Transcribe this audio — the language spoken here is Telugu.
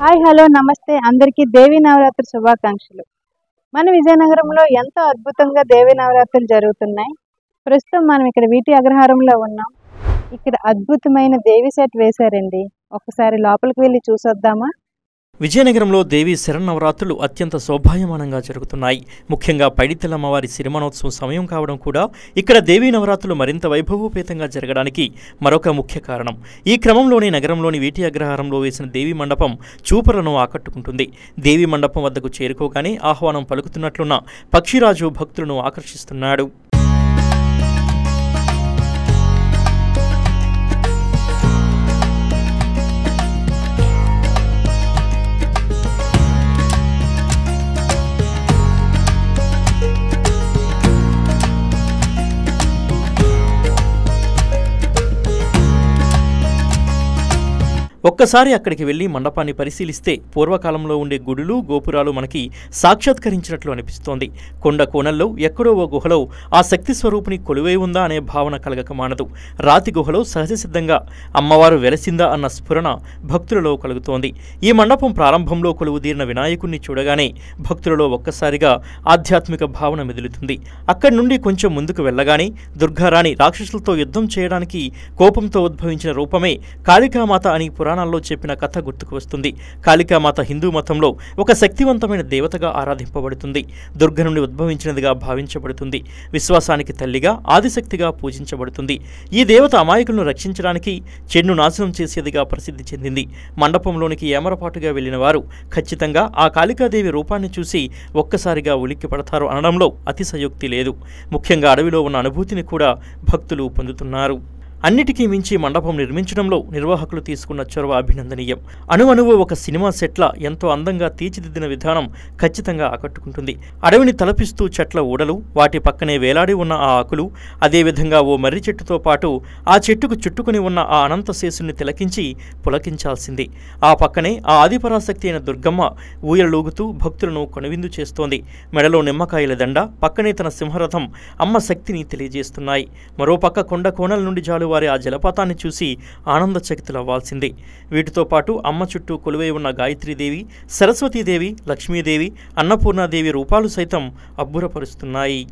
హాయ్ హలో నమస్తే అందరికీ దేవీ నవరాత్రి శుభాకాంక్షలు. మన విజయనగరంలో ఎంతో అద్భుతంగా దేవీ నవరాత్రులు జరుగుతున్నాయి. ప్రస్తుతం మనం ఇక్కడ వీటి అగ్రహారంలో ఉన్నాం. ఇక్కడ అద్భుతమైన దేవి సెట్ వేశారండి. ఒకసారి లోపలికి వెళ్ళి చూసొద్దామా? విజయనగరంలో దేవి శరన్నవరాత్రులు అత్యంత శోభాయమానంగా జరుగుతున్నాయి. ముఖ్యంగా పైడితల్లమ్మవారి సిరిమనోత్సవం సమయం కావడం కూడా ఇక్కడ దేవీ నవరాత్రులు మరింత వైభవోపేతంగా జరగడానికి మరొక ముఖ్య కారణం. ఈ క్రమంలోనే నగరంలోని వీటి అగ్రహారంలో వేసిన దేవి మండపం చూపరులను ఆకట్టుకుంటుంది. దేవి మండపం వద్దకు చేరుకోగానే ఆహ్వానం పలుకుతున్నట్లున్న పక్షిరాజు భక్తులను ఆకర్షిస్తున్నాడు. ఒక్కసారి అక్కడికి వెళ్లి మండపాన్ని పరిశీలిస్తే పూర్వకాలంలో ఉండే గుడులు గోపురాలు మనకి సాక్షాత్కరించినట్లు అనిపిస్తోంది. కొండ కోణల్లో ఎక్కడో ఓ గుహలో ఆ శక్తి స్వరూపిణి కొలువై ఉందా అనే భావన కలగక మానదు. రాతి గుహలో సహజసిద్ధంగా అమ్మవారు వెలసిందా అన్న స్ఫురణ భక్తులలో కలుగుతోంది. ఈ మండపం ప్రారంభంలో కొలువుదీరిన వినాయకుణ్ణి చూడగానే భక్తులలో ఒక్కసారిగా ఆధ్యాత్మిక భావన మెదులుతుంది. అక్కడి నుండి కొంచెం ముందుకు వెళ్ళగానే దుర్గారాణి రాక్షసులతో యుద్ధం చేయడానికి కోపంతో ఉద్భవించిన రూపమే కాళికామాత అని పురాణాల్లో చెప్పిన కథ గుర్తుకు వస్తుంది. కాళికామాత హిందూ మతంలో ఒక శక్తివంతమైన దేవతగా ఆరాధింపబడుతుంది. దుర్గ నుండి ఉద్భవించినదిగా భావించబడుతుంది. విశ్వాసానికి తల్లిగా ఆదిశక్తిగా పూజించబడుతుంది. ఈ దేవత అమాయకులను రక్షించడానికి చెడును నాశనం చేసేదిగా ప్రసిద్ధి చెందింది. మండపంలోనికి ఏమరపాటుగా వెళ్లిన వారు ఖచ్చితంగా ఆ కాళికాదేవి రూపాన్ని చూసి ఒక్కసారిగా ఉలిక్కి పడతారు అనడంలో అతిశయోక్తి లేదు. ముఖ్యంగా అడవిలో ఉన్న అనుభూతిని కూడా భక్తులు పొందుతున్నారు. అన్నిటికీ మించి మండపం నిర్మించడంలో నిర్వాహకులు తీసుకున్న చొరవ అభినందనీయం. అణువణువు ఒక సినిమా సెట్ల ఎంతో అందంగా తీర్చిదిద్దిన విధానం ఖచ్చితంగా ఆకట్టుకుంటుంది. అడవిని తలపిస్తూ చెట్ల ఊడలు, వాటి పక్కనే వేలాడి ఉన్న ఆ ఆకులు, అదేవిధంగా ఓ మర్రి చెట్టుతో పాటు ఆ చెట్టుకు చుట్టుకుని ఉన్న ఆ అనంతశేషుని తిలకించి పులకించాల్సింది. ఆ పక్కనే ఆ ఆదిపరాశక్తి అయిన దుర్గమ్మ ఊయలూగుతూ భక్తులను కొనవిందు చేస్తోంది. మెడలో నిమ్మకాయల దండ, పక్కనే తన సింహరథం అమ్మ శక్తిని తెలియజేస్తున్నాయి. మరోపక్క కొండ కోణల నుండి జాలు వారి ఆ జలపాతాన్ని చూసి ఆనందచకితులవ్వాల్సిందే. వీటితో పాటు అమ్మ చుట్టూ కొలువై ఉన్న గాయత్రీదేవి, సరస్వతీదేవి, లక్ష్మీదేవి, అన్నపూర్ణాదేవి రూపాలు సైతం అబ్బురపరుస్తున్నాయి.